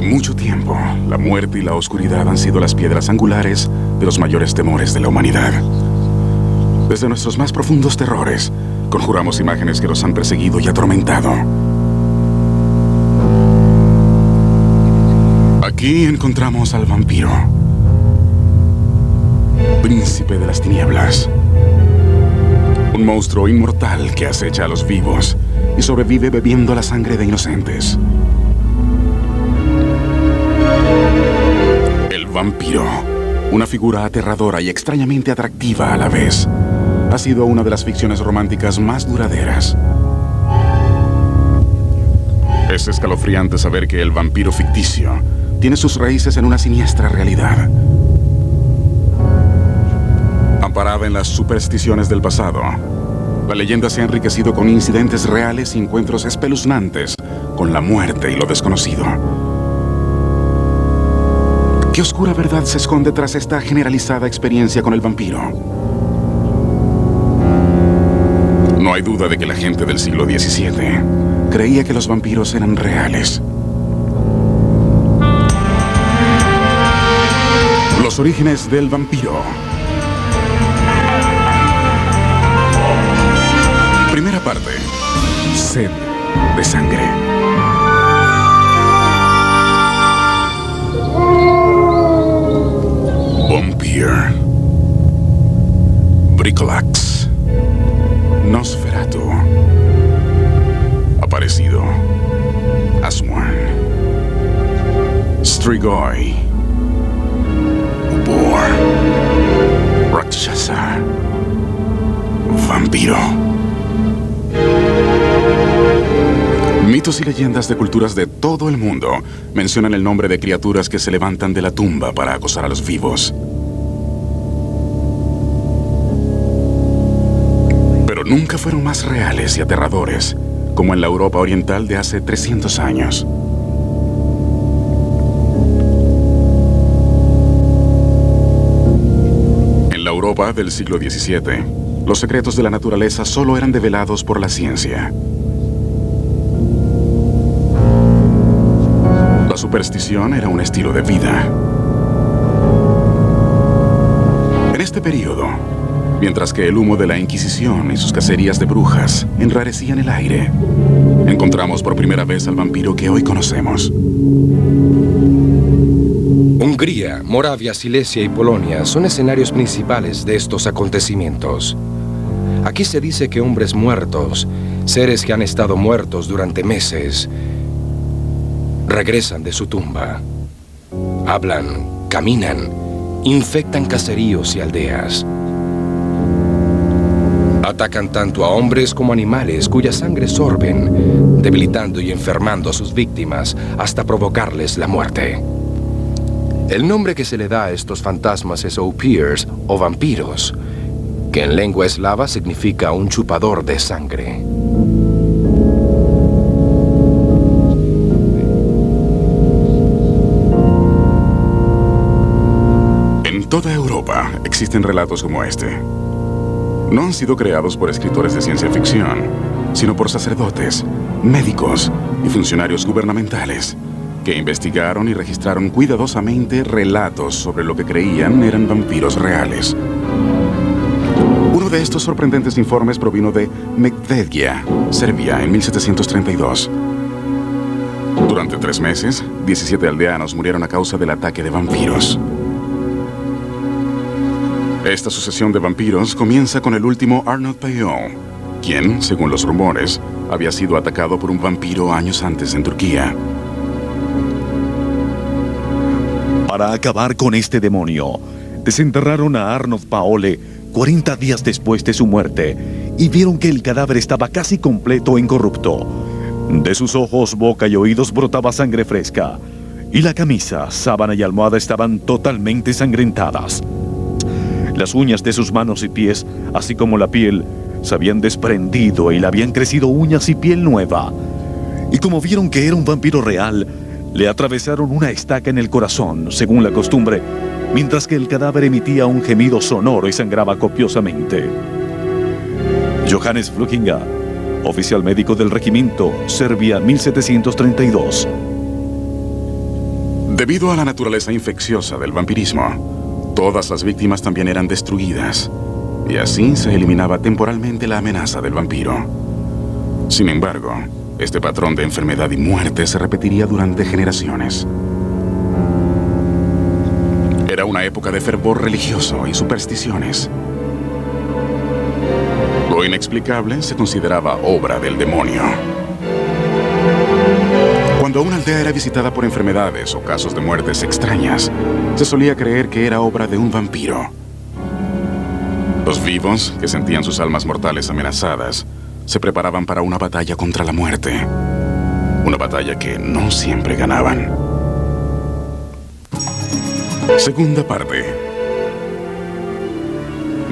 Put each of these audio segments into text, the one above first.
Mucho tiempo, la muerte y la oscuridad han sido las piedras angulares de los mayores temores de la humanidad. Desde nuestros más profundos terrores, conjuramos imágenes que nos han perseguido y atormentado. Aquí encontramos al vampiro, príncipe de las tinieblas. Un monstruo inmortal que acecha a los vivos y sobrevive bebiendo la sangre de inocentes. El vampiro, una figura aterradora y extrañamente atractiva a la vez, ha sido una de las ficciones románticas más duraderas. Es escalofriante saber que el vampiro ficticio tiene sus raíces en una siniestra realidad. Amparada en las supersticiones del pasado, la leyenda se ha enriquecido con incidentes reales y encuentros espeluznantes con la muerte y lo desconocido. ¿Qué oscura verdad se esconde tras esta generalizada experiencia con el vampiro? No hay duda de que la gente del siglo XVII creía que los vampiros eran reales. Los orígenes del vampiro. Primera parte. Sed de sangre. Vampire, Bricolax, Nosferatu, Aparecido, Aswan, Strigoi, Ubor, Rakshasa, vampiro. Mitos y leyendas de culturas de todo el mundo mencionan el nombre de criaturas que se levantan de la tumba para acosar a los vivos. Pero nunca fueron más reales y aterradores como en la Europa oriental de hace 300 años. En la Europa del siglo XVII, los secretos de la naturaleza solo eran develados por la ciencia. La superstición era un estilo de vida. En este periodo, mientras que el humo de la Inquisición y sus cacerías de brujas enrarecían el aire, encontramos por primera vez al vampiro que hoy conocemos. Hungría, Moravia, Silesia y Polonia son escenarios principales de estos acontecimientos. Aquí se dice que hombres muertos, seres que han estado muertos durante meses, regresan de su tumba. Hablan, caminan, infectan caseríos y aldeas. Atacan tanto a hombres como animales cuya sangre sorben, debilitando y enfermando a sus víctimas hasta provocarles la muerte. El nombre que se le da a estos fantasmas es opirs o vampiros, que en lengua eslava significa un chupador de sangre. En toda Europa existen relatos como este. No han sido creados por escritores de ciencia ficción, sino por sacerdotes, médicos y funcionarios gubernamentales que investigaron y registraron cuidadosamente relatos sobre lo que creían eran vampiros reales. Uno de estos sorprendentes informes provino de Medvedja, Serbia, en 1732. Durante 3 meses, 17 aldeanos murieron a causa del ataque de vampiros. Esta sucesión de vampiros comienza con el último Arnold Payol, quien, según los rumores, había sido atacado por un vampiro años antes en Turquía. Para acabar con este demonio, desenterraron a Arnold Paole 40 días después de su muerte y vieron que el cadáver estaba casi completo e incorrupto. De sus ojos, boca y oídos brotaba sangre fresca, y la camisa, sábana y almohada estaban totalmente sangrentadas. Las uñas de sus manos y pies, así como la piel, se habían desprendido y le habían crecido uñas y piel nueva. Y como vieron que era un vampiro real, le atravesaron una estaca en el corazón, según la costumbre, mientras que el cadáver emitía un gemido sonoro y sangraba copiosamente. Johannes Flukinga, oficial médico del regimiento, Serbia, 1732. Debido a la naturaleza infecciosa del vampirismo, todas las víctimas también eran destruidas, y así se eliminaba temporalmente la amenaza del vampiro. Sin embargo, este patrón de enfermedad y muerte se repetiría durante generaciones. Era una época de fervor religioso y supersticiones. Lo inexplicable se consideraba obra del demonio. Cuando una aldea era visitada por enfermedades o casos de muertes extrañas, se solía creer que era obra de un vampiro. Los vivos, que sentían sus almas mortales amenazadas, se preparaban para una batalla contra la muerte. Una batalla que no siempre ganaban. Segunda parte.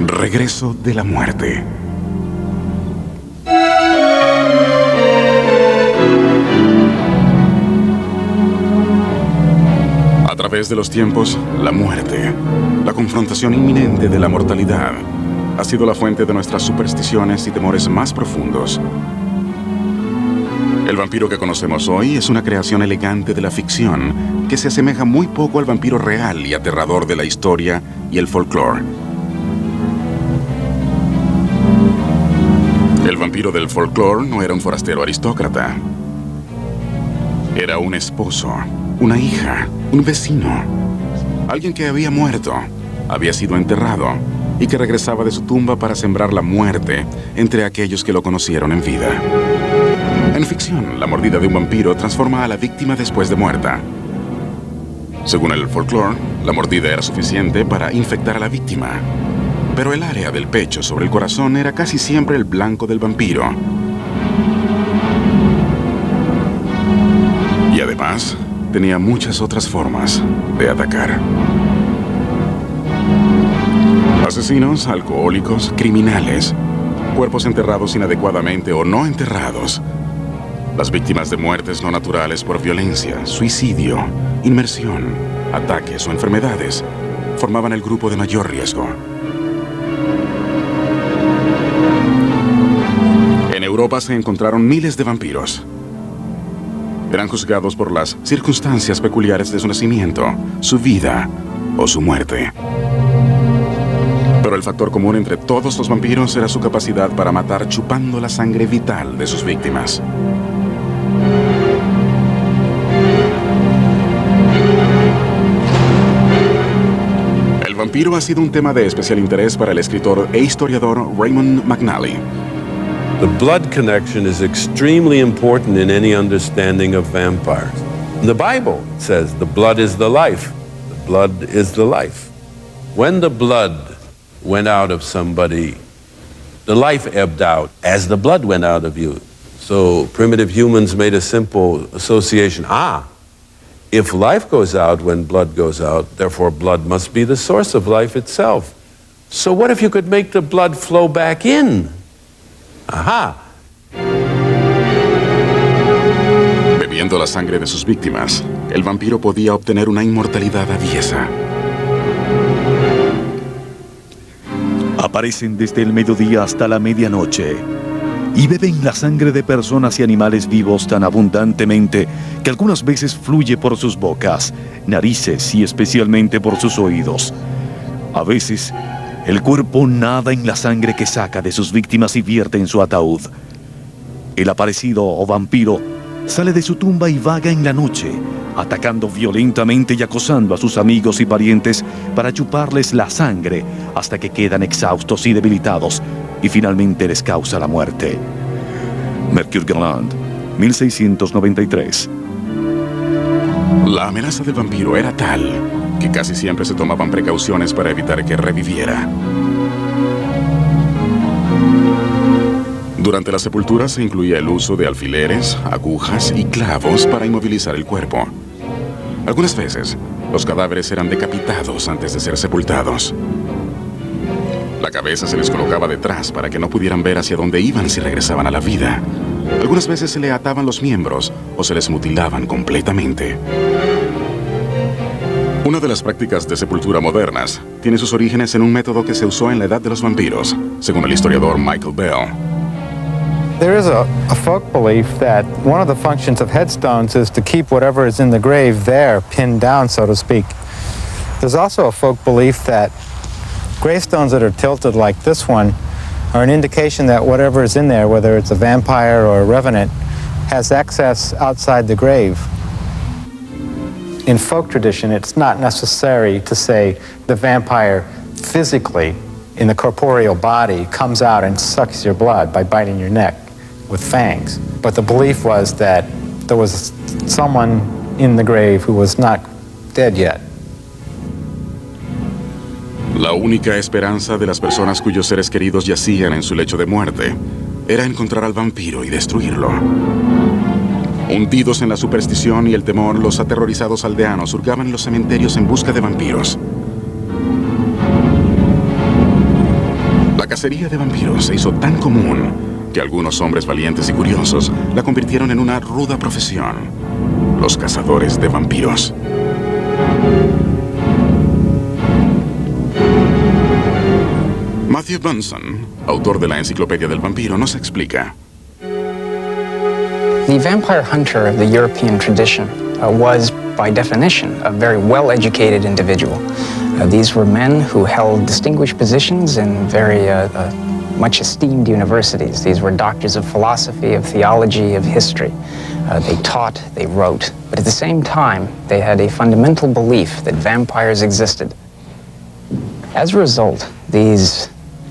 Regreso de la muerte. A través de los tiempos, la muerte, la confrontación inminente de la mortalidad, ha sido la fuente de nuestras supersticiones y temores más profundos. El vampiro que conocemos hoy es una creación elegante de la ficción que se asemeja muy poco al vampiro real y aterrador de la historia y el folclore. El vampiro del folclore no era un forastero aristócrata. Era un esposo, una hija, un vecino, alguien que había muerto, había sido enterrado y que regresaba de su tumba para sembrar la muerte entre aquellos que lo conocieron en vida. En ficción, la mordida de un vampiro transforma a la víctima después de muerta. Según el folclore, la mordida era suficiente para infectar a la víctima, pero el área del pecho sobre el corazón era casi siempre el blanco del vampiro. Y además, tenía muchas otras formas de atacar. Asesinos, alcohólicos, criminales, cuerpos enterrados inadecuadamente o no enterrados, las víctimas de muertes no naturales por violencia, suicidio, inmersión, ataques o enfermedades formaban el grupo de mayor riesgo. En Europa se encontraron miles de vampiros. Eran juzgados por las circunstancias peculiares de su nacimiento, su vida o su muerte. Pero el factor común entre todos los vampiros era su capacidad para matar chupando la sangre vital de sus víctimas. El vampiro ha sido un tema de especial interés para el escritor e historiador Raymond McNally. The blood connection is extremely important in any understanding of vampires. The Bible says the blood is the life. The blood is the life. When the blood went out of somebody, the life ebbed out as the blood went out of you. So primitive humans made a simple association. If life goes out when blood goes out, therefore blood must be the source of life itself. So what if you could make the blood flow back in? Bebiendo la sangre de sus víctimas, el vampiro podía obtener una inmortalidad aviesa. Aparecen desde el mediodía hasta la medianoche y beben la sangre de personas y animales vivos tan abundantemente que algunas veces fluye por sus bocas, narices y especialmente por sus oídos. A veces, el cuerpo nada en la sangre que saca de sus víctimas y vierte en su ataúd. El aparecido o vampiro sale de su tumba y vaga en la noche, atacando violentamente y acosando a sus amigos y parientes para chuparles la sangre hasta que quedan exhaustos y debilitados y finalmente les causa la muerte. Mercure Garland, 1693. La amenaza del vampiro era tal que casi siempre se tomaban precauciones para evitar que reviviera. Durante las sepulturas se incluía el uso de alfileres, agujas y clavos para inmovilizar el cuerpo. Algunas veces, los cadáveres eran decapitados antes de ser sepultados. La cabeza se les colocaba detrás para que no pudieran ver hacia dónde iban si regresaban a la vida. Algunas veces se le ataban los miembros o se les mutilaban completamente. Una de las prácticas de sepultura modernas tiene sus orígenes en un método que se usó en la edad de los vampiros, según el historiador Michael Bell. There is a folk belief that one of the functions of headstones is to keep whatever is in the grave there, pinned down, so to speak. There's also a folk belief that gravestones that are tilted like this one are an indication that whatever is in there, whether it's a vampire or a revenant, has access outside the grave. In folk tradition, it's not necessary to say the vampire physically, in the corporeal body, comes out and sucks your blood by biting your neck with fangs. But the belief was that there was someone in the grave who was not dead yet. La única esperanza de las personas cuyos seres queridos yacían en su lecho de muerte era encontrar al vampiro y destruirlo. Hundidos en la superstición y el temor, los aterrorizados aldeanos hurgaban los cementerios en busca de vampiros. La cacería de vampiros se hizo tan común que algunos hombres valientes y curiosos la convirtieron en una ruda profesión: los cazadores de vampiros. Matthew Bunson, autor de la Enciclopedia del Vampiro, nos explica. The vampire hunter of the European tradition was, by definition, a very well-educated individual. These were men who held distinguished positions in very much esteemed universities. These were doctors of philosophy, of theology, of history. They taught, they wrote, but at the same time, they had a fundamental belief that vampires existed. As a result, these,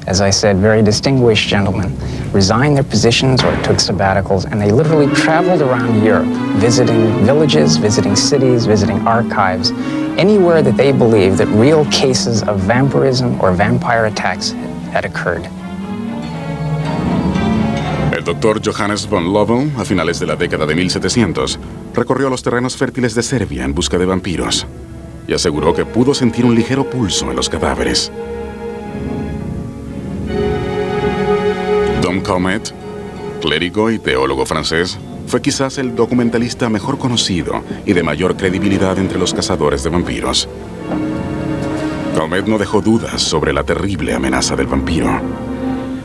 as I said, very distinguished gentlemen resigned their positions or took sabbaticals, and they literally traveled around Europe, visiting villages, visiting cities, visiting archives, anywhere that they believed that real cases of vampirism or vampire attacks had occurred. El doctor Johannes von Lovell, a finales de la década de 1700, recorrió los terrenos fértiles de Serbia en busca de vampiros y aseguró que pudo sentir un ligero pulso en los cadáveres. Dom Calmet, clérigo y teólogo francés, fue quizás el documentalista mejor conocido y de mayor credibilidad entre los cazadores de vampiros. Calmet no dejó dudas sobre la terrible amenaza del vampiro.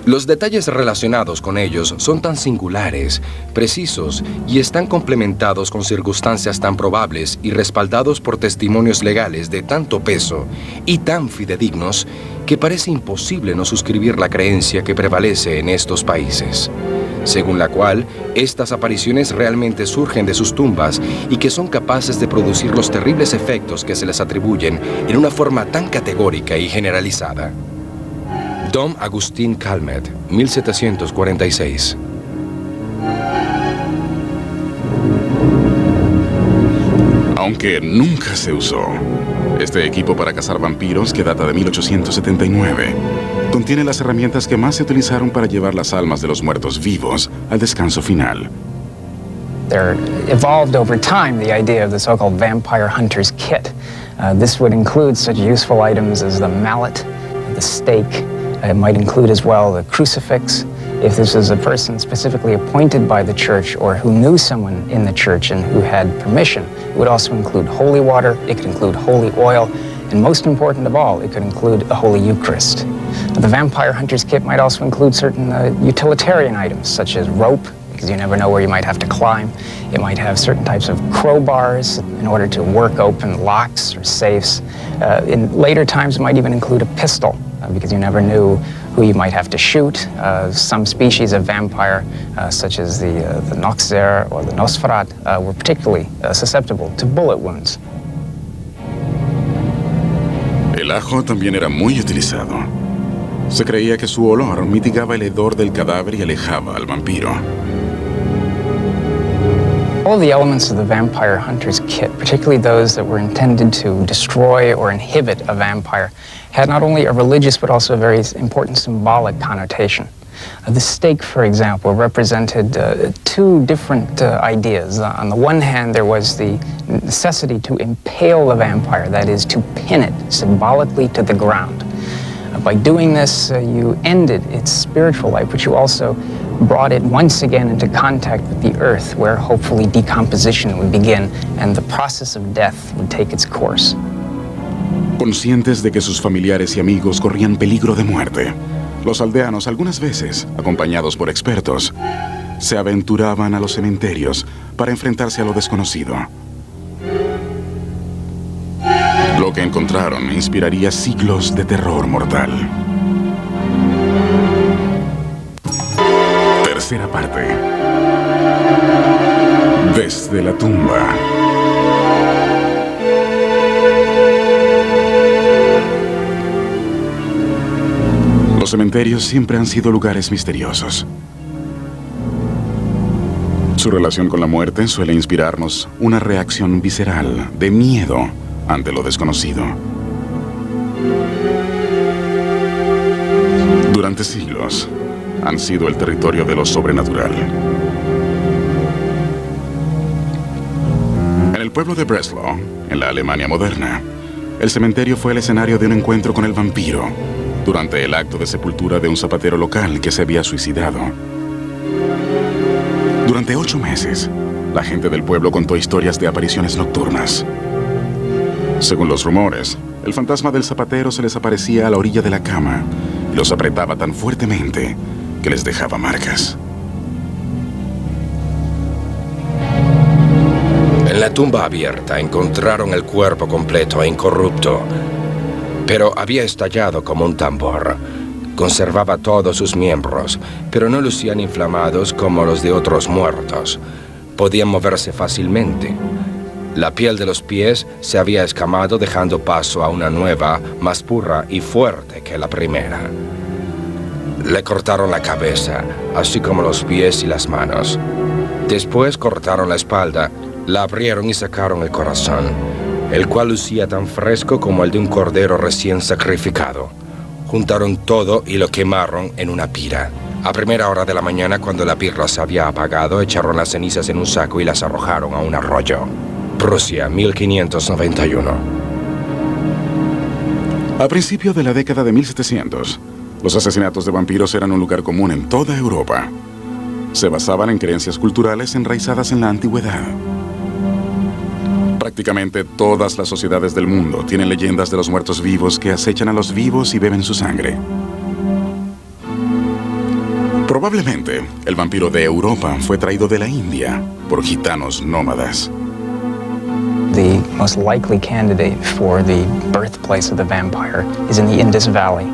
Los detalles relacionados con ellos son tan singulares, precisos y están complementados con circunstancias tan probables y respaldados por testimonios legales de tanto peso y tan fidedignos que parece imposible no suscribir la creencia que prevalece en estos países, según la cual estas apariciones realmente surgen de sus tumbas y que son capaces de producir los terribles efectos que se les atribuyen en una forma tan categórica y generalizada. Dom Agustín Calmet, 1746. Aunque nunca se usó, este equipo para cazar vampiros, que data de 1879, contiene las herramientas que más se utilizaron para llevar las almas de los muertos vivos al descanso final. There evolved over time the idea of the so-called vampire hunter's kit. This would include such useful items as the mallet, the stake. It might include as well the crucifix. If this is a person specifically appointed by the church or who knew someone in the church and who had permission, it would also include holy water, it could include holy oil, and most important of all, it could include a holy Eucharist. The vampire hunter's kit might also include certain utilitarian items, such as rope, because you never know where you might have to climb. It might have certain types of crowbars in order to work open locks or safes. In later times, it might even include a pistol, because you never knew who you might have to shoot. Some species of vampire, such as the Noxer or the Nosferat, were particularly susceptible to bullet wounds. El ajo también era muy utilizado. Se creía que su olor mitigaba el hedor del cadáver y alejaba al vampiro. All the elements of the vampire hunter's kit, particularly those that were intended to destroy or inhibit a vampire, had not only a religious but also a very important symbolic connotation. The stake, for example, represented two different ideas. On the one hand, there was the necessity to impale the vampire, that is, to pin it symbolically to the ground. By doing this, you ended its spiritual life, but you also brought it once again into contact with the earth, where hopefully decomposition would begin and the process of death would take its course. Conscientes de que sus familiares y amigos corrían peligro de muerte, los aldeanos, algunas veces acompañados por expertos, se aventuraban a los cementerios para enfrentarse a lo desconocido. Lo que encontraron inspiraría siglos de terror mortal. Tercera parte. Desde la tumba. Los cementerios siempre han sido lugares misteriosos. Su relación con la muerte suele inspirarnos una reacción visceral de miedo ante lo desconocido. Durante siglos, han sido el territorio de lo sobrenatural. En el pueblo de Breslau, en la Alemania moderna, el cementerio fue el escenario de un encuentro con el vampiro durante el acto de sepultura de un zapatero local que se había suicidado. Durante 8 meses, la gente del pueblo contó historias de apariciones nocturnas. Según los rumores, el fantasma del zapatero se les aparecía a la orilla de la cama y los apretaba tan fuertemente que les dejaba marcas. En la tumba abierta encontraron el cuerpo completo e incorrupto, pero había estallado como un tambor. Conservaba todos sus miembros, pero no lucían inflamados como los de otros muertos. Podían moverse fácilmente. La piel de los pies se había escamado, dejando paso a una nueva, más pura y fuerte que la primera. Le cortaron la cabeza, así como los pies y las manos. Después cortaron la espalda, la abrieron y sacaron el corazón, el cual lucía tan fresco como el de un cordero recién sacrificado. Juntaron todo y lo quemaron en una pira. A primera hora de la mañana, cuando la pira se había apagado, echaron las cenizas en un saco y las arrojaron a un arroyo. Prusia, 1591. A principios de la década de 1700, los asesinatos de vampiros eran un lugar común en toda Europa. Se basaban en creencias culturales enraizadas en la antigüedad. Prácticamente todas las sociedades del mundo tienen leyendas de los muertos vivos que acechan a los vivos y beben su sangre. Probablemente, el vampiro de Europa fue traído de la India por gitanos nómadas. The most likely candidate for the birthplace of the vampire is in the Indus Valley,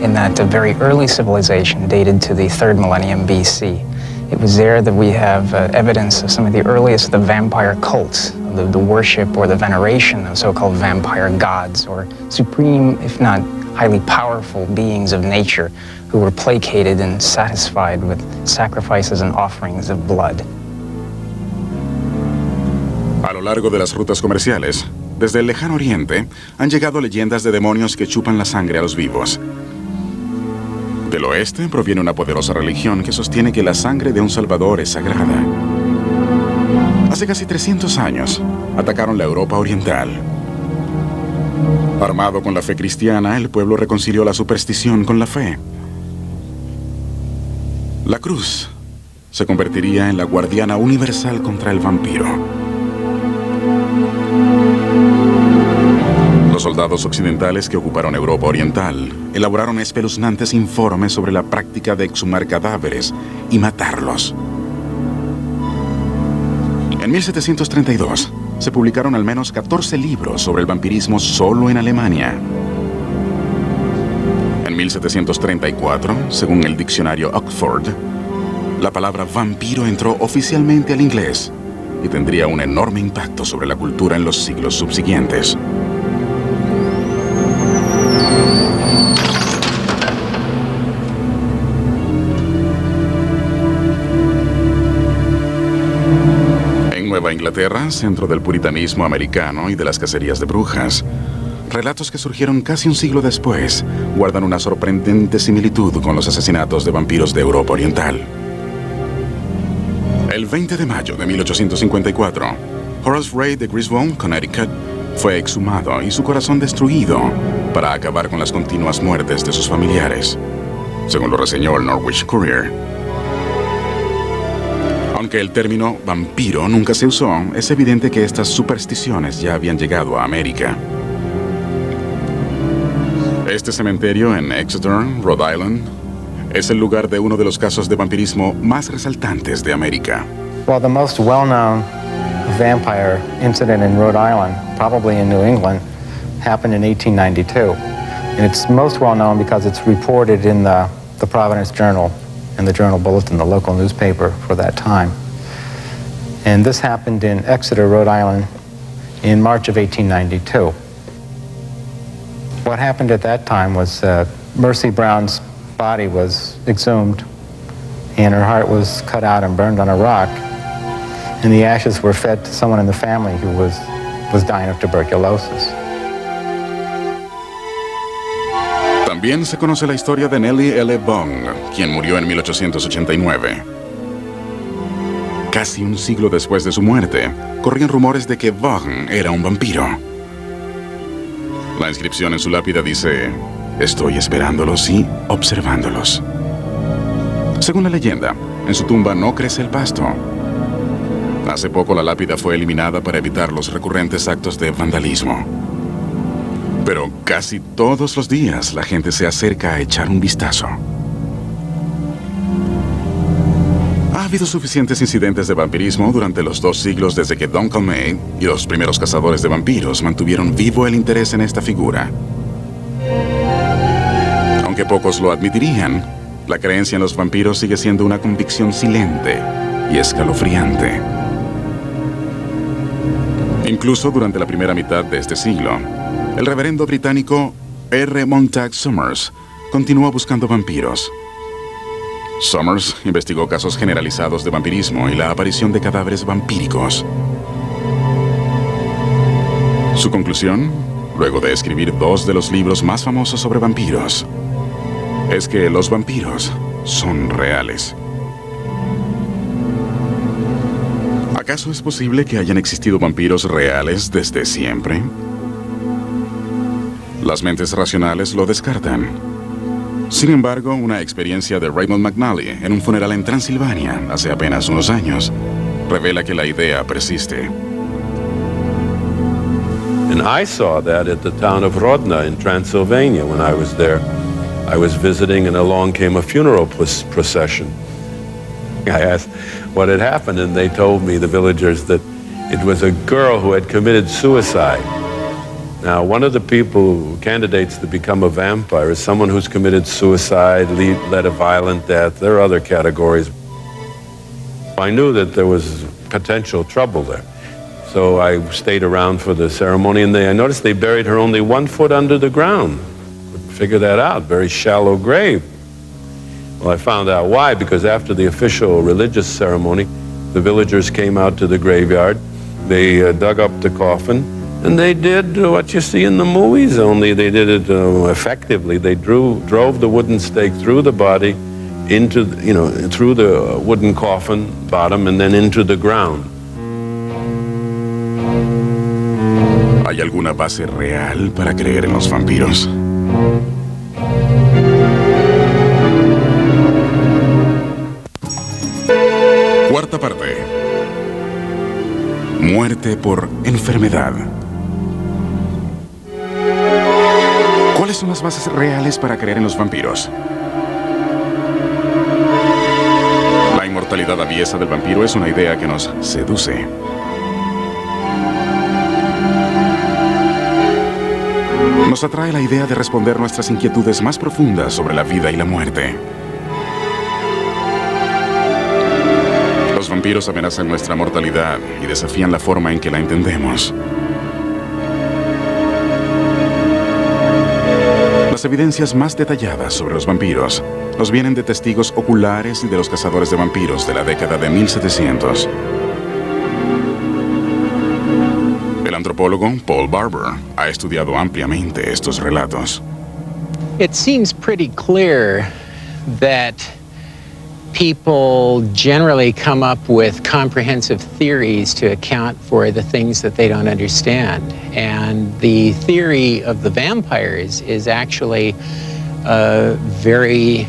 in that a very early civilization dated to the 3rd millennium BC. It was there that we have evidence of some of the earliest of the vampire cults, the worship or the veneration of so-called vampire gods, or supreme, if not highly powerful beings of nature who were placated and satisfied with sacrifices and offerings of blood. A lo largo de las rutas comerciales, desde el lejano oriente, han llegado leyendas de demonios que chupan la sangre a los vivos. Del oeste proviene una poderosa religión que sostiene que la sangre de un salvador es sagrada. Hace casi 300 años, atacaron la Europa oriental. Armado con la fe cristiana, el pueblo reconcilió la superstición con la fe. La cruz se convertiría en la guardiana universal contra el vampiro. Los soldados occidentales que ocuparon Europa oriental elaboraron espeluznantes informes sobre la práctica de exhumar cadáveres y matarlos. En 1732 se publicaron al menos 14 libros sobre el vampirismo solo en Alemania. En 1734, según el diccionario Oxford, la palabra vampiro entró oficialmente al inglés y tendría un enorme impacto sobre la cultura en los siglos subsiguientes. En Nueva Inglaterra, centro del puritanismo americano y de las cacerías de brujas, relatos que surgieron casi un siglo después guardan una sorprendente similitud con los asesinatos de vampiros de Europa Oriental. El 20 de mayo de 1854, Horace Ray de Griswold, Connecticut, fue exhumado y su corazón destruido para acabar con las continuas muertes de sus familiares, según lo reseñó el Norwich Courier. Aunque el término vampiro nunca se usó, es evidente que estas supersticiones ya habían llegado a América. Este cementerio en Exeter, Rhode Island, es el lugar de uno de los casos de vampirismo más resaltantes de América. Well, the most well-known vampire incident in Rhode Island, probably in New England, happened in 1892. And it's most well-known because it's reported in the Providence Journal and the Journal Bulletin, the local newspaper for that time. And this happened in Exeter, Rhode Island, in March of 1892. What happened at that time was Mercy Brown's body was exhumed and her heart was cut out and burned on a rock, and the ashes were fed to someone in the family who was dying of tuberculosis. También se conoce la historia de Nellie L. Bung, quien murió en 1889. Casi un siglo después de su muerte, corrían rumores de que Bung era un vampiro. La inscripción en su lápida dice: "Estoy esperándolos y observándolos". Según la leyenda, en su tumba no crece el pasto. Hace poco la lápida fue eliminada para evitar los recurrentes actos de vandalismo. Pero casi todos los días la gente se acerca a echar un vistazo. Ha habido suficientes incidentes de vampirismo durante los 2 siglos desde que Duncan May y los primeros cazadores de vampiros mantuvieron vivo el interés en esta figura. Aunque pocos lo admitirían, la creencia en los vampiros sigue siendo una convicción silente y escalofriante. Incluso durante la primera mitad de este siglo, el reverendo británico R. Montague Summers continuó buscando vampiros. Summers investigó casos generalizados de vampirismo y la aparición de cadáveres vampíricos. Su conclusión, luego de escribir 2 de los libros más famosos sobre vampiros, es que los vampiros son reales. ¿Acaso es posible que hayan existido vampiros reales desde siempre? Las mentes racionales lo descartan. Sin embargo, una experiencia de Raymond McNally en un funeral en Transilvania hace apenas unos años revela que la idea persiste. And I saw that at the town of Rodna in Transylvania when I was there. I was visiting and along came a funeral procession. I asked what had happened and they told me, the villagers, that it was a girl who had committed suicide. Now, one of the candidates to become a vampire is someone who's committed suicide, led a violent death. There are other categories. I knew that there was potential trouble there. So I stayed around for the ceremony, and I noticed they buried her only 1 foot under the ground. Couldn't figure that out, very shallow grave. Well, I found out why, because after the official religious ceremony, the villagers came out to the graveyard, they dug up the coffin, and they did what you see in the movies, only they did it effectively. They drove the wooden stake through the body, into, through the wooden coffin bottom, and then into the ground. ¿Hay alguna base real para creer en los vampiros? Cuarta parte. Muerte por enfermedad. ¿Cuáles son las bases reales para creer en los vampiros? La inmortalidad aviesa del vampiro es una idea que nos seduce. Nos atrae la idea de responder nuestras inquietudes más profundas sobre la vida y la muerte. Los vampiros amenazan nuestra mortalidad y desafían la forma en que la entendemos. Las evidencias más detalladas sobre los vampiros nos vienen de testigos oculares y de los cazadores de vampiros de la década de 1700. El antropólogo Paul Barber ha estudiado ampliamente estos relatos. It seems pretty clear that people generally come up with comprehensive theories to account for the things that they don't understand. And the theory of the vampires is actually very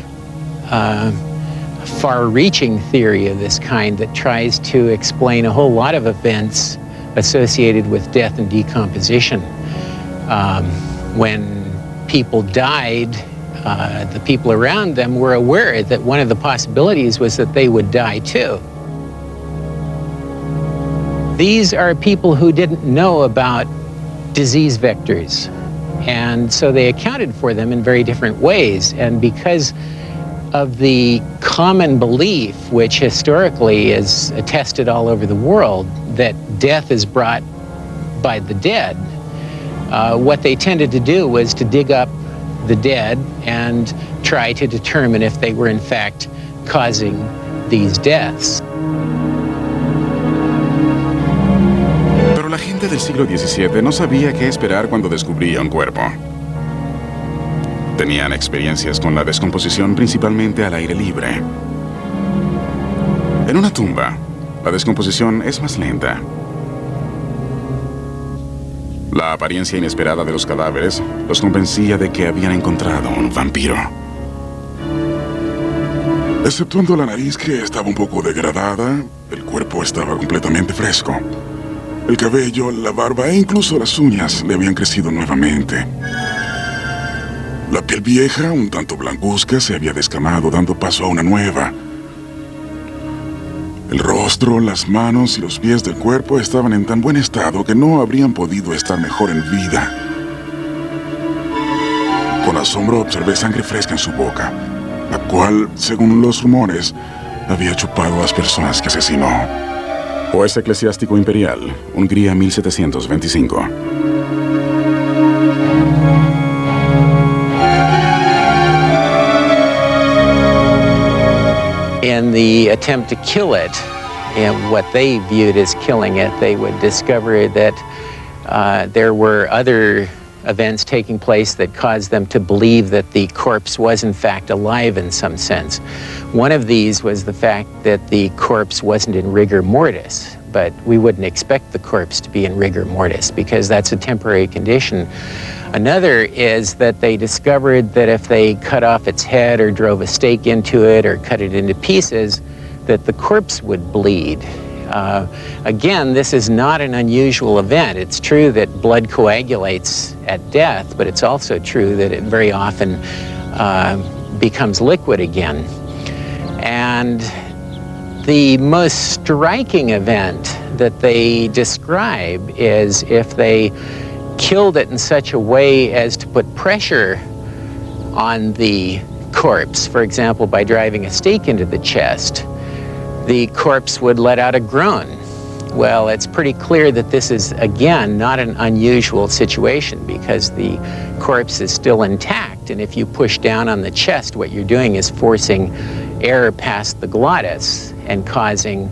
far-reaching theory of this kind that tries to explain a whole lot of events associated with death and decomposition. When people died, the people around them were aware that one of the possibilities was that they would die too. These are people who didn't know about disease vectors, and so they accounted for them in very different ways. And because of the common belief, which historically is attested all over the world, that death is brought by the dead, what they tended to do was to dig up the dead and try to determine if they were in fact causing these deaths. Pero la gente del siglo XVII no sabía qué esperar cuando descubría un cuerpo. Tenían experiencias con la descomposición principalmente al aire libre. En una tumba, la descomposición es más lenta. La apariencia inesperada de los cadáveres los convencía de que habían encontrado un vampiro. Exceptuando la nariz, que estaba un poco degradada, el cuerpo estaba completamente fresco. El cabello, la barba e incluso las uñas le habían crecido nuevamente. La piel vieja, un tanto blancuzca, se había descamado, dando paso a una nueva. El rostro, las manos y los pies del cuerpo estaban en tan buen estado que no habrían podido estar mejor en vida. Con asombro observé sangre fresca en su boca, la cual, según los rumores, había chupado a las personas que asesinó. Juez eclesiástico imperial, Hungría 1725. In the attempt to kill it, and what they viewed as killing it, they would discover that there were other events taking place that caused them to believe that the corpse was in fact alive in some sense. One of these was the fact that the corpse wasn't in rigor mortis, but we wouldn't expect the corpse to be in rigor mortis because that's a temporary condition. Another is that they discovered that if they cut off its head or drove a stake into it or cut it into pieces, that the corpse would bleed. Again, this is not an unusual event. It's true that blood coagulates at death, but it's also true that it very often becomes liquid again. And the most striking event that they describe is if they killed it in such a way as to put pressure on the corpse, for example, by driving a stake into the chest, the corpse would let out a groan. Well, it's pretty clear that this is, again, not an unusual situation because the corpse is still intact, and if you push down on the chest, what you're doing is forcing air past the glottis and causing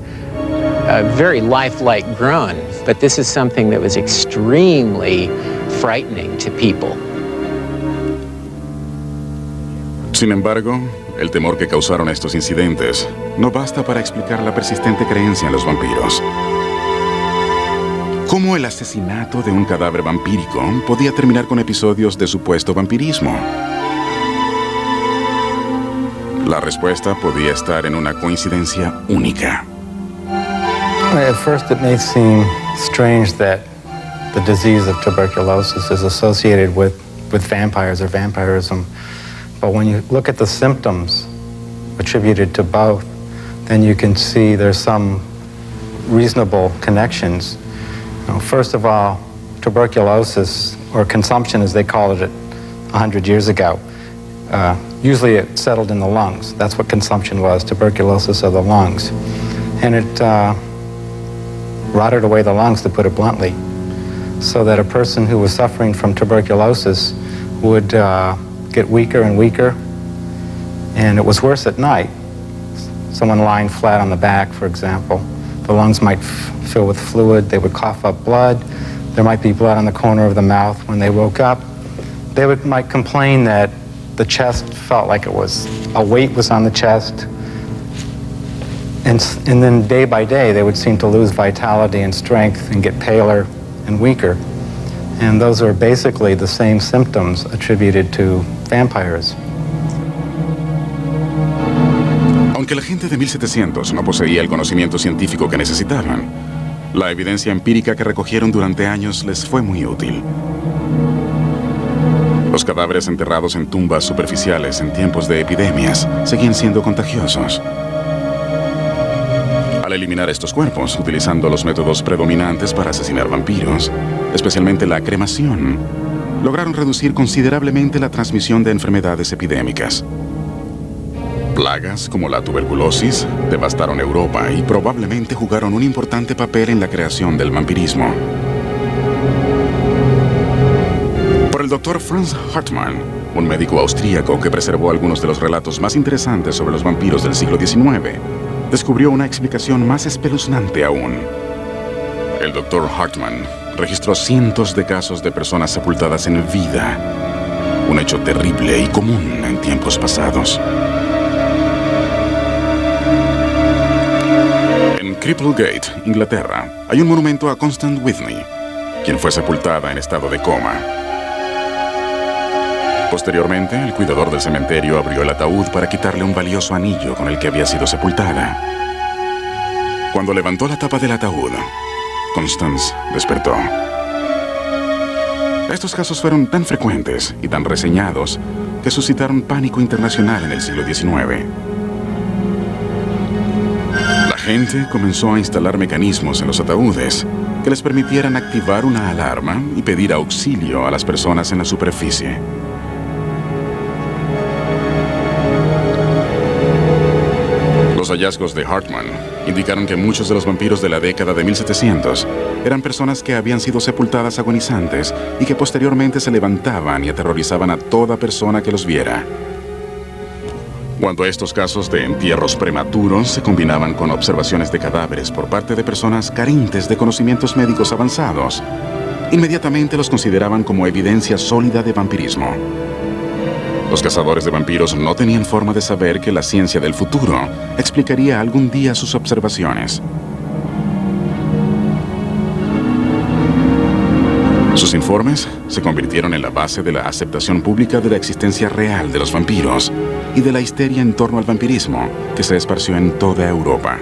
a very lifelike groan. But this is something that was extremely frightening to people. Sin embargo, el temor que causaron estos incidentes no basta para explicar la persistente creencia en los vampiros. ¿Cómo el asesinato de un cadáver vampírico podía terminar con episodios de supuesto vampirismo? La respuesta podía estar en una coincidencia única. At first it may seem strange that the disease of tuberculosis is associated with vampires or vampirism. But when you look at the symptoms attributed to both, then you can see there's some reasonable connections. First of all, tuberculosis, or consumption as they called it 100 years ago, usually it settled in the lungs. That's what consumption was, tuberculosis of the lungs. And it rotted away the lungs, to put it bluntly, so that a person who was suffering from tuberculosis would get weaker and weaker, and it was worse at night. Someone lying flat on the back, for example, the lungs might fill with fluid, they would cough up blood, there might be blood on the corner of the mouth. When they woke up, they might complain that the chest felt like a weight was on the chest, and then day by day they would seem to lose vitality and strength and get paler and weaker. And those are basically the same symptoms attributed to vampires. Aunque Aunque la gente de 1700 no poseía el conocimiento científico que necesitaban, la evidencia empírica que recogieron durante años les fue muy útil. Los cadáveres enterrados en tumbas superficiales en tiempos de epidemias seguían siendo contagiosos. Al eliminar estos cuerpos, utilizando los métodos predominantes para asesinar vampiros, especialmente la cremación, lograron reducir considerablemente la transmisión de enfermedades epidémicas. Plagas como la tuberculosis devastaron Europa y probablemente jugaron un importante papel en la creación del vampirismo. Por el Dr. Franz Hartmann, un médico austríaco que preservó algunos de los relatos más interesantes sobre los vampiros del siglo XIX, descubrió una explicación más espeluznante aún. El Dr. Hartmann registró cientos de casos de personas sepultadas en vida, un hecho terrible y común en tiempos pasados. En Cripplegate, Inglaterra, hay un monumento a Constance Whitney, quien fue sepultada en estado de coma. Posteriormente, el cuidador del cementerio abrió el ataúd para quitarle un valioso anillo con el que había sido sepultada. Cuando levantó la tapa del ataúd, Constance despertó. Estos casos fueron tan frecuentes y tan reseñados que suscitaron pánico internacional en el siglo XIX. La gente comenzó a instalar mecanismos en los ataúdes que les permitieran activar una alarma y pedir auxilio a las personas en la superficie. Los hallazgos de Hartmann indicaron que muchos de los vampiros de la década de 1700 eran personas que habían sido sepultadas agonizantes y que posteriormente se levantaban y aterrorizaban a toda persona que los viera. Cuando estos casos de entierros prematuros se combinaban con observaciones de cadáveres por parte de personas carentes de conocimientos médicos avanzados, inmediatamente los consideraban como evidencia sólida de vampirismo. Los cazadores de vampiros no tenían forma de saber que la ciencia del futuro explicaría algún día sus observaciones. Sus informes se convirtieron en la base de la aceptación pública de la existencia real de los vampiros y de la histeria en torno al vampirismo que se esparció en toda Europa.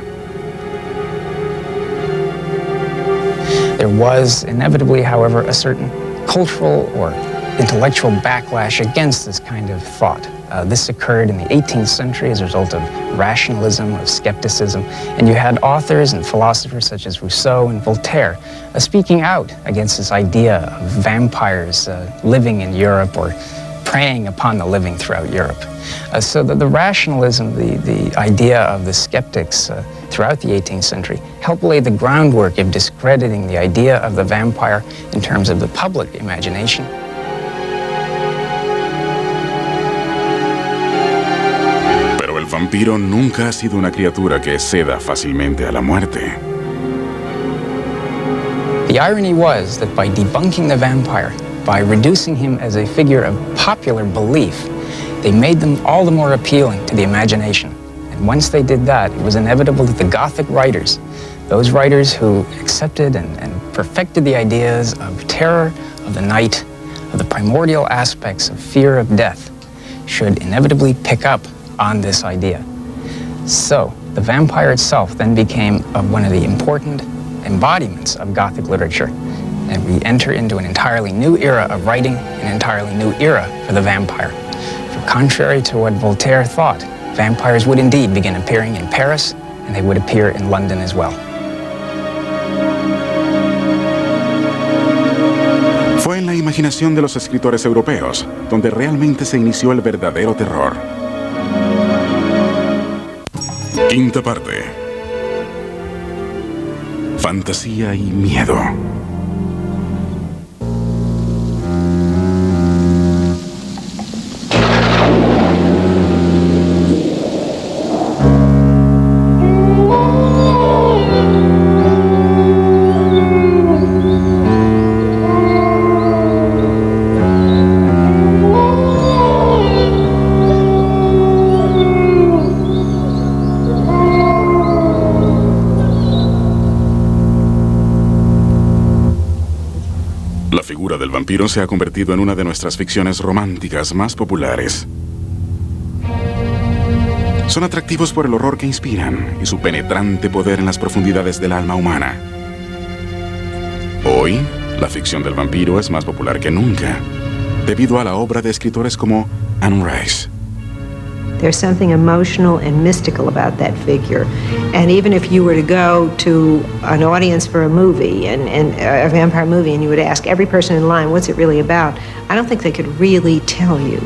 There was inevitably, however, a certain cultural or intellectual backlash against this kind of thought. This occurred in the 18th century as a result of rationalism, of skepticism, and you had authors and philosophers such as Rousseau and Voltaire speaking out against this idea of vampires living in Europe or preying upon the living throughout Europe. So the rationalism, the idea of the skeptics throughout the 18th century helped lay the groundwork of discrediting the idea of the vampire in terms of the public imagination. El vampiro nunca ha sido una criatura que ceda fácilmente a la muerte. The irony was that by debunking the vampire, by reducing him as a figure of popular belief, they made them all the more appealing to the imagination. And once they did that, it was inevitable that the Gothic writers, those writers who accepted and perfected the ideas of terror, of the night, of the primordial aspects of fear of death, should inevitably pick up on this idea. So, the vampire itself then became one of the important embodiments of Gothic literature. And we enter into an entirely new era of writing, an entirely new era for the vampire. For contrary to what Voltaire thought, vampires would indeed begin appearing in Paris, and they would appear in London as well. Fue en la imaginación de los escritores europeos donde realmente se inició el verdadero terror. Quinta parte. Fantasía y miedo. La figura del vampiro se ha convertido en una de nuestras ficciones románticas más populares. Son atractivos por el horror que inspiran y su penetrante poder en las profundidades del alma humana. Hoy, la ficción del vampiro es más popular que nunca, debido a la obra de escritores como Anne Rice. There's something emotional and mystical about that figure. And even if you were to go to an audience for a movie, and a vampire movie, and you would ask every person in line, what's it really about? I don't think they could really tell you.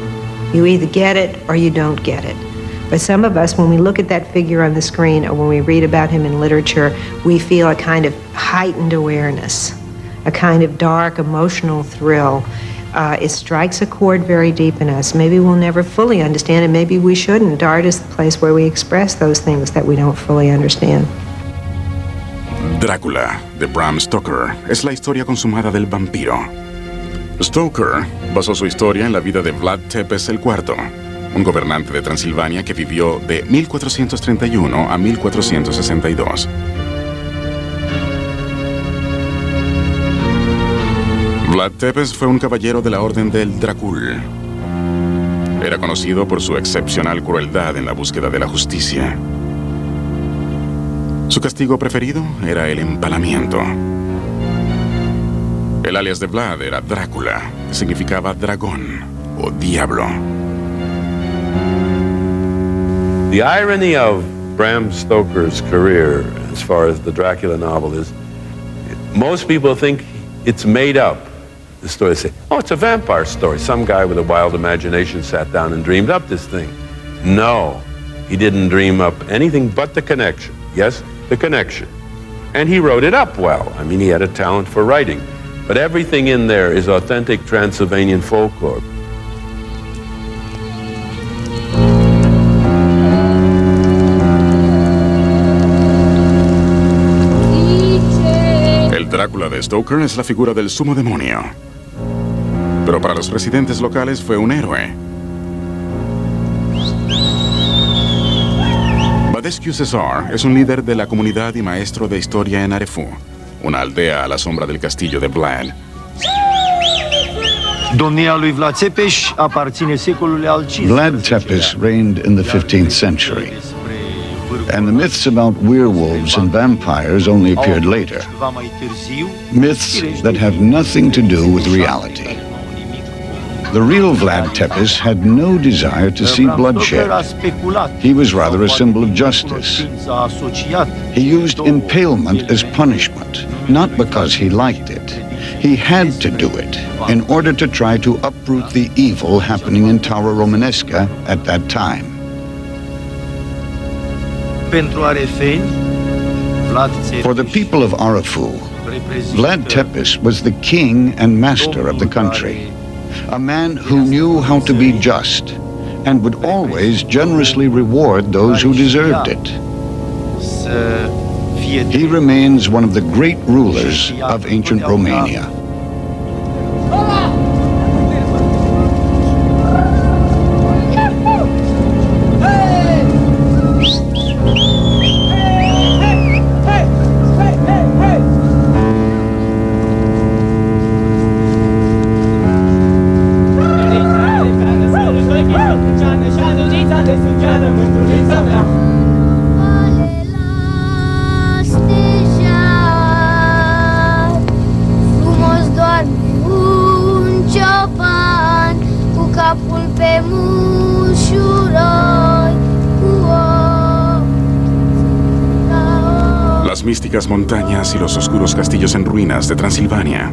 You either get it or you don't get it. But some of us, when we look at that figure on the screen or when we read about him in literature, we feel a kind of heightened awareness, a kind of dark emotional thrill. It strikes a chord very deep in us. Maybe we'll never fully understand, and maybe we shouldn't. Art is the place where we express those things that we don't fully understand. Drácula, de Bram Stoker, es la historia consumada del vampiro. Stoker basó su historia en la vida de Vlad Tepes IV, un gobernante de Transilvania que vivió de 1431 a 1462. Vlad Tepes fue un caballero de la Orden del Drácula. Era conocido por su excepcional crueldad en la búsqueda de la justicia. Su castigo preferido era el empalamiento. El alias de Vlad era Drácula, que significaba dragón o diablo. The irony of Bram Stoker's career, as far as the Dracula novel is, most people think it's made up. The story say, oh, it's a vampire story. Some guy with a wild imagination sat down and dreamed up this thing. No, he didn't dream up anything but the connection. Yes, the connection. And he wrote it up well. I mean, he had a talent for writing. But everything in there is authentic Transylvanian folklore. El Drácula de Stoker es la figura del sumo demonio. Pero para los residentes locales fue un héroe. Badescu Cesar es un líder de la comunidad y maestro de historia en Arefu, una aldea a la sombra del castillo de Vlad. Domnia lui Vlad Tepes aparține secolului al XV. Vlad Tepes reigned in the 15th century, and the myths about werewolves and vampires only appeared later. Myths that have nothing to do with reality. The real Vlad Tepes had no desire to see bloodshed. He was rather a symbol of justice. He used impalement as punishment, not because he liked it. He had to do it in order to try to uproot the evil happening in Taura Romanesca at that time. For the people of Arefu, Vlad Tepes was the king and master of the country. A man who knew how to be just and would always generously reward those who deserved it. He remains one of the great rulers of ancient Romania. Las místicas montañas y los oscuros castillos en ruinas de Transilvania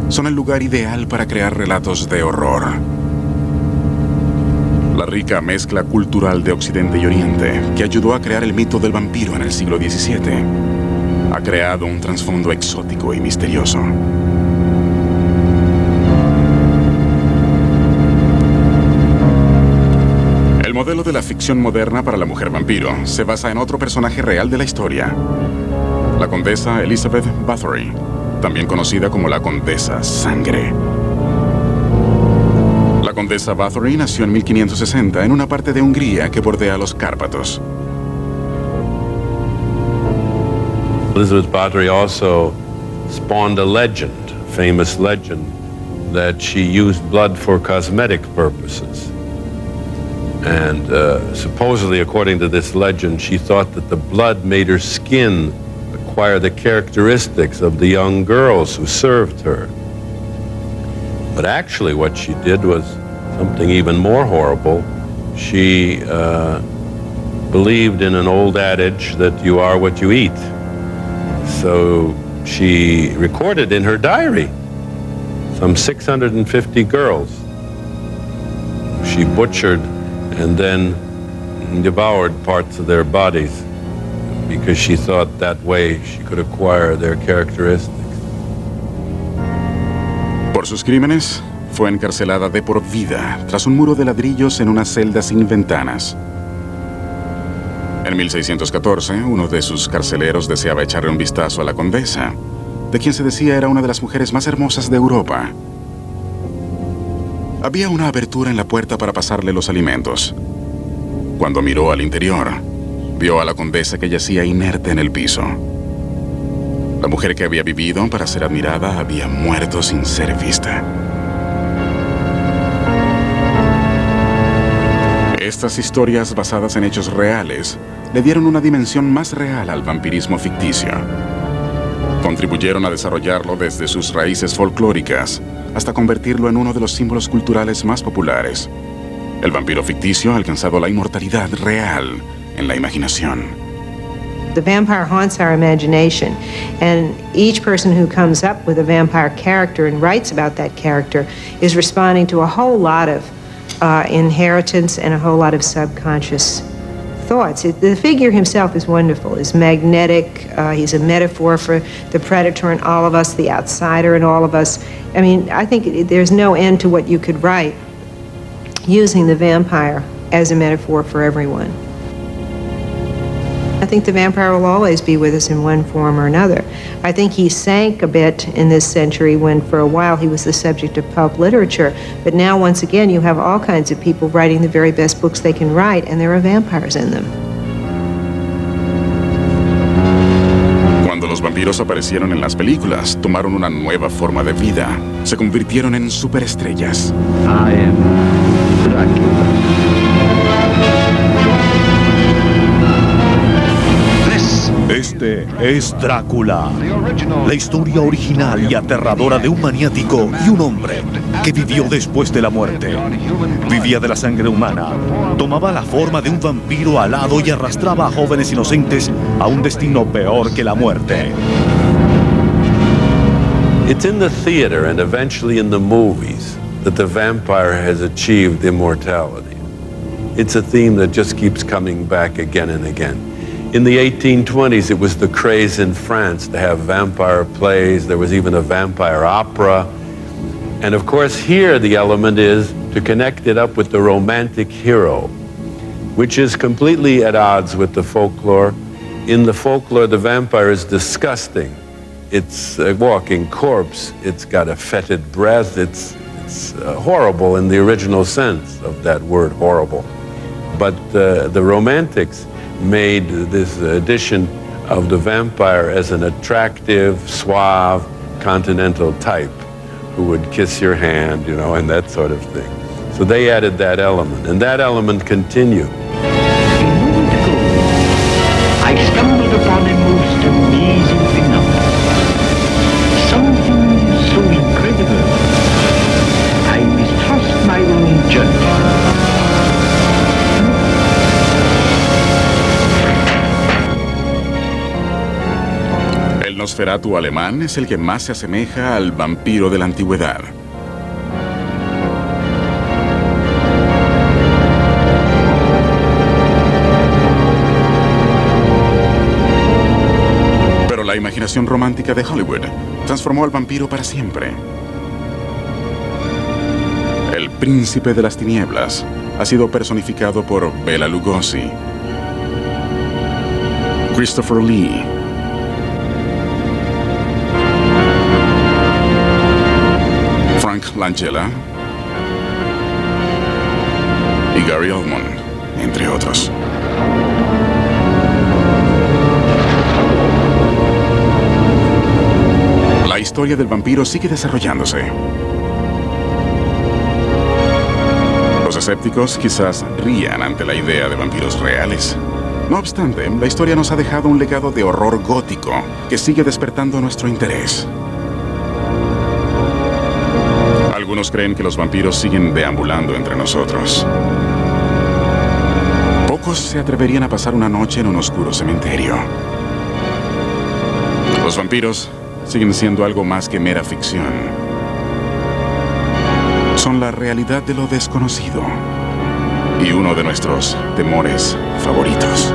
son el lugar ideal para crear relatos de horror. La rica mezcla cultural de Occidente y Oriente, que ayudó a crear el mito del vampiro en el siglo XVII, ha creado un trasfondo exótico y misterioso. El modelo de la ficción moderna para la mujer vampiro se basa en otro personaje real de la historia, la condesa Elizabeth Bathory, también conocida como la Condesa Sangre. La Condesa Bathory nació en 1560 en una parte de Hungría que bordea los Cárpatos. Elizabeth Bathory also spawned a legend, famous legend, that she used blood for cosmetic purposes. And supposedly, according to this legend, she thought that the blood made her skin acquire the characteristics of the young girls who served her. But actually what she did was something even more horrible. She believed in an old adage that you are what you eat. So she recorded in her diary some 650 girls. She butchered and then devoured parts of their bodies because she thought that way she could acquire their characteristics. Por sus crímenes, fue encarcelada de por vida tras un muro de ladrillos en una celda sin ventanas. En 1614, uno de sus carceleros deseaba echarle un vistazo a la condesa, de quien se decía era una de las mujeres más hermosas de Europa. Había una abertura en la puerta para pasarle los alimentos. Cuando miró al interior, vio a la condesa que yacía inerte en el piso. La mujer que había vivido para ser admirada había muerto sin ser vista. Estas historias basadas en hechos reales le dieron una dimensión más real al vampirismo ficticio. Contribuyeron a desarrollarlo desde sus raíces folclóricas hasta convertirlo en uno de los símbolos culturales más populares. El vampiro ficticio ha alcanzado la inmortalidad real en la imaginación. The vampire haunts our imagination, and each person who comes up with a vampire character and writes about that character is responding to a whole lot of inheritance and a whole lot of subconscious thoughts. The figure himself is wonderful. He's magnetic. He's a metaphor for the predator in all of us, the outsider in all of us. I mean, I think there's no end to what you could write using the vampire as a metaphor for everyone. I think the vampire will always be with us in one form or another. I think he sank a bit in this century when for a while he was the subject of pulp literature, but now once again you have all kinds of people writing the very best books they can write, and there are vampires in them. Cuando los vampiros aparecieron en las películas, tomaron una nueva forma de vida. Se convirtieron en superestrellas. I am Dracula. Este es Drácula, la historia original y aterradora de un maniático y un hombre que vivió después de la muerte. Vivía de la sangre humana, tomaba la forma de un vampiro alado y arrastraba a jóvenes inocentes a un destino peor que la muerte. It's in the theater and eventually in the movies that the vampire has achieved immortality. It's a theme that just keeps coming back again and again. In the 1820s, it was the craze in France to have vampire plays. There was even a vampire opera. And of course, here the element is to connect it up with the romantic hero, which is completely at odds with the folklore. In the folklore, the vampire is disgusting. It's a walking corpse. It's got a fetid breath. It's horrible in the original sense of that word, horrible. But the Romantics made this addition of the vampire as an attractive, suave, continental type who would kiss your hand, you know, and that sort of thing. So they added that element, and that element continued. I stumbled upon a most amazing phenomenon. Something so incredible, I mistrust my own judgment. El Nosferatu alemán es el que más se asemeja al vampiro de la antigüedad. Pero la imaginación romántica de Hollywood transformó al vampiro para siempre. El príncipe de las tinieblas ha sido personificado por Bela Lugosi, Christopher Lee, Frank Langella y Gary Oldman, entre otros. La historia del vampiro sigue desarrollándose. Los escépticos quizás rían ante la idea de vampiros reales. No obstante, la historia nos ha dejado un legado de horror gótico que sigue despertando nuestro interés. Algunos creen que los vampiros siguen deambulando entre nosotros. Pocos se atreverían a pasar una noche en un oscuro cementerio. Los vampiros siguen siendo algo más que mera ficción. Son la realidad de lo desconocido y uno de nuestros temores favoritos.